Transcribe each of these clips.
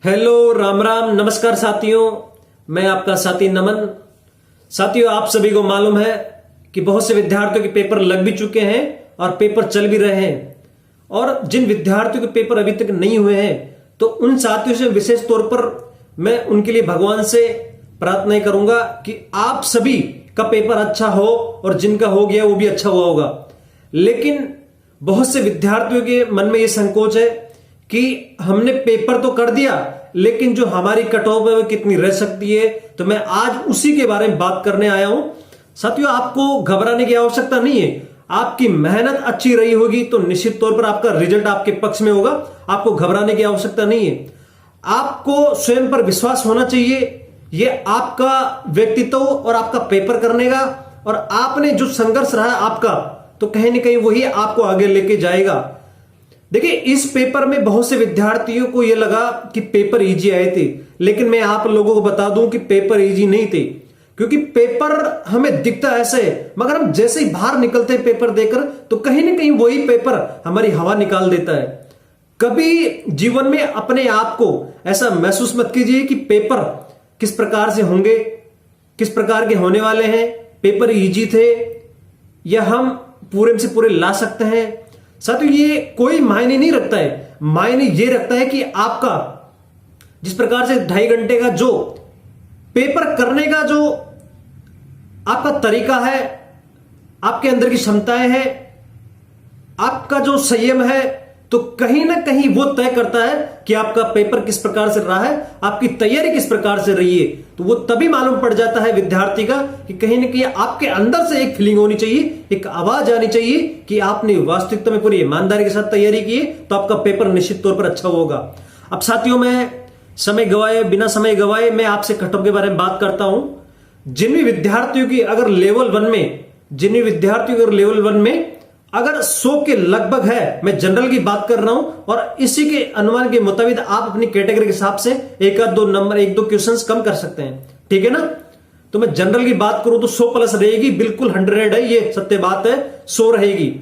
Hello, Ram Ram, नमस्कार साथियों। मैं आपका साथी नमन। साथियों, आप सभी को मालूम है कि बहुत से विद्यार्थियों के पेपर लग भी चुके हैं और पेपर चल भी रहे हैं। और जिन विद्यार्थियों के पेपर अभी तक नहीं हुए हैं, तो उन साथियों से विशेष तौर पर मैं उनके लिए भगवान से प्रार्थना करूंगा कि आप सभी का पेपर अच्छा हो और जिनका हो गया वो भी अच्छा हुआ होगा। लेकिन बहुत से विद्यार्थियों के मन में यह संकोच है कि हमने पेपर तो कर दिया, लेकिन जो हमारी कट ऑफ है वो कितनी रह सकती है। तो मैं आज उसी के बारे में बात करने आया हूं। साथियों, आपको घबराने की आवश्यकता नहीं है। आपकी मेहनत अच्छी रही होगी तो निश्चित तौर पर आपका रिजल्ट आपके पक्ष में होगा। आपको घबराने की आवश्यकता नहीं है। आपको स्वयं पर विश्वास होना चाहिए। यह आपका व्यक्तित्व और आपका पेपर करने का और आपने जो संघर्ष रहा आपका, तो कहीं ना कहीं वही आपको आगे लेके जाएगा। देखिए, इस पेपर में बहुत से विद्यार्थियों को यह लगा कि पेपर इजी आए थे, लेकिन मैं आप लोगों को बता दूं कि पेपर इजी नहीं थे। क्योंकि पेपर हमें दिखता ऐसे है, मगर हम जैसे ही बाहर निकलते हैं पेपर देकर, तो कहीं ना कहीं वही पेपर हमारी हवा निकाल देता है। कभी जीवन में अपने आप को ऐसा महसूस मत कीजिए कि पेपर किस प्रकार से होंगे, किस प्रकार के होने वाले हैं, पेपर इजी थे या हम पूरे से पूरे ला सकते हैं। साथियों, ये कोई मायने नहीं रखता है। मायने ये रखता है कि आपका जिस प्रकार से 2.5 घंटे का जो पेपर करने का जो आपका तरीका है, आपके अंदर की क्षमताएं हैं, आपका जो संयम है, तो कहीं ना कहीं वो तय करता है कि आपका पेपर किस प्रकार से रहा है, आपकी तैयारी किस प्रकार से रही है। तो वो तभी मालूम पड़ जाता है विद्यार्थी का कि कहीं ना कहीं आपके अंदर से एक फीलिंग होनी चाहिए, एक आवाज आनी चाहिए कि आपने वास्तविकता में पूरी ईमानदारी के साथ तैयारी की है, तो आपका पेपर निश्चित तौर पर अच्छा होगा। अब साथियों, मैं बिना समय गवाए मैं आपसे कट ऑफ के बारे में बात करता हूं। जिन भी विद्यार्थियों की अगर लेवल 1 में अगर 100 के लगभग है, मैं जनरल की बात कर रहा हूं, और इसी के अनुमान के मुताबिक आप अपनी कैटेगरी के हिसाब से एक दो क्वेश्चंस कम कर सकते हैं, ठीक है ना। तो मैं जनरल की बात करूं तो 100 प्लस रहेगी, बिल्कुल 100 है, ये सत्य बात है, 100 रहेगी।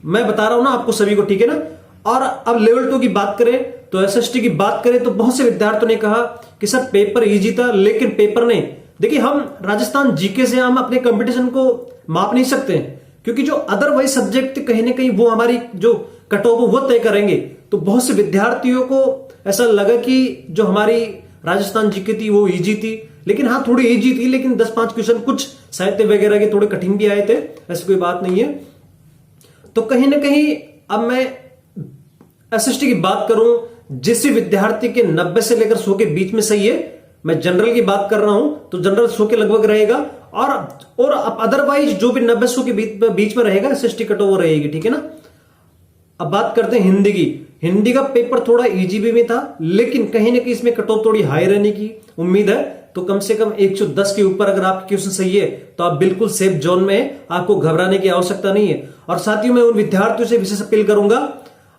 मैं बता रहा हूं ना आपको सभी को, ठीक है ना। और अब लेवल 2 की बात करें तो एसएसटी की बात करें तो बहुत से विद्यार्थियों ने कहा कि सर पेपर इजी था, लेकिन पेपर ने, देखिए हम राजस्थान जीके से हम अपने कंपटीशन को माप नहीं सकते, क्योंकि जो अदरवाइज सब्जेक्ट कहीं ना कहीं वो हमारी जो कट ऑफ वो तय करेंगे। तो बहुत से विद्यार्थियों को ऐसा लगा कि जो हमारी राजस्थान जीके थी वो इजी थी, लेकिन हाँ थोड़ी इजी थी, लेकिन 10-5 क्वेश्चन कुछ साहित्य वगैरह के थोड़े कठिन भी आए थे, ऐसी कोई बात नहीं है। तो कहीं ना कहीं अब मैं एसएसटी की बात करूं, जिस विद्यार्थी के 90 से लेकर 100 के बीच में सही है, मैं जनरल की बात कर रहा हूं तो जनरल 100 के लगभग रहेगा, और अदरवाइज जो भी 90-100 के बीच में रहेगा एसएसटी कट ऑफ रहेगी, ठीक है ना। अब बात करते हैं हिंदी की। हिंदी का पेपर थोड़ा इजी भी था, लेकिन कहीं ना कहीं इसमें कट ऑफ थोड़ी हाई रहने की उम्मीद है। तो कम से कम 110 के ऊपर अगर आपके क्वेश्चन सही है तो आप बिल्कुल सेफ जोन में है, आपको घबराने की आवश्यकता नहीं है। और साथियों, मैं उन विद्यार्थियों से विशेष अपील करूंगा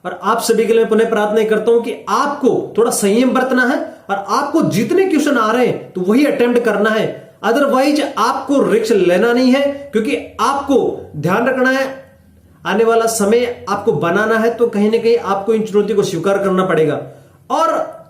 और आप सभी के लिए पुनः प्रार्थना करता हूं कि आपको थोड़ा संयम बरतना है और आपको जितने क्वेश्चन आ रहे हैं तो वही अटेम्प्ट करना है। अदरवाइज आपको रिस्क लेना नहीं है, क्योंकि आपको ध्यान रखना है आने वाला समय आपको बनाना है, तो कहीं ना कहीं आपको इन चुनौतियों को स्वीकार करना पड़ेगा और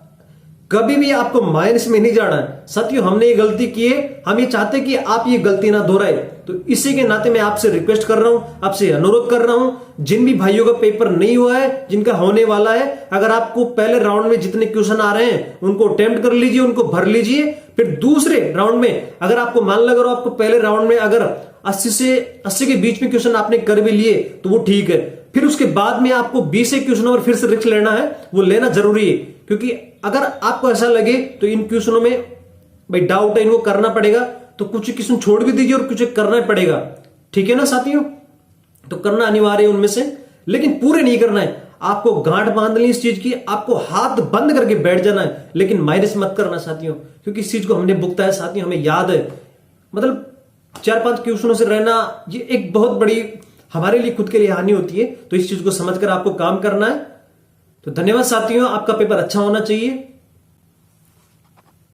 कभी भी आपको माइनस में नहीं जाना है। साथियों, हमने ये गलती की है, हम ये चाहते कि आप ये गलती ना दोहराए। तो इसी के नाते मैं आपसे रिक्वेस्ट कर रहा हूं, आपसे अनुरोध कर रहा हूं, जिन भी भाइयों का पेपर नहीं हुआ है, जिनका होने वाला है, अगर आपको पहले राउंड में जितने क्वेश्चन आ रहे हैं उनको अटेम्प्ट कर लीजिए, उनको भर लीजिए। फिर दूसरे राउंड में अगर आपको मान लगा आपको पहले राउंड में अगर 80 के बीच में क्वेश्चन आपने कर भी लिए तो वो ठीक है। फिर उसके बाद में आपको 20 क्वेश्चन और फिर से रिस्क लेना है, वो लेना जरूरी है। क्योंकि अगर आपको ऐसा लगे तो इन क्वेश्चनों में भाई डाउट है, इनको करना पड़ेगा, तो कुछ क्वेश्चन छोड़ भी दीजिए और कुछ करना पड़ेगा, ठीक है ना साथियों। तो करना अनिवार्य है उनमें से, लेकिन पूरे नहीं करना है। आपको गांठ बांध ली इस चीज की, आपको हाथ बंद करके बैठ जाना है, लेकिन माइनस मत करना साथियों, क्योंकि इस चीज को हमने भुगता है साथियों, हमें याद है। मतलब 4-5 क्वेश्चनों से रहना ये एक बहुत बड़ी हमारे लिए खुद के लिए हानि होती है। तो इस चीज को समझकर आपको काम करना है। तो धन्यवाद साथियों, आपका पेपर अच्छा होना चाहिए।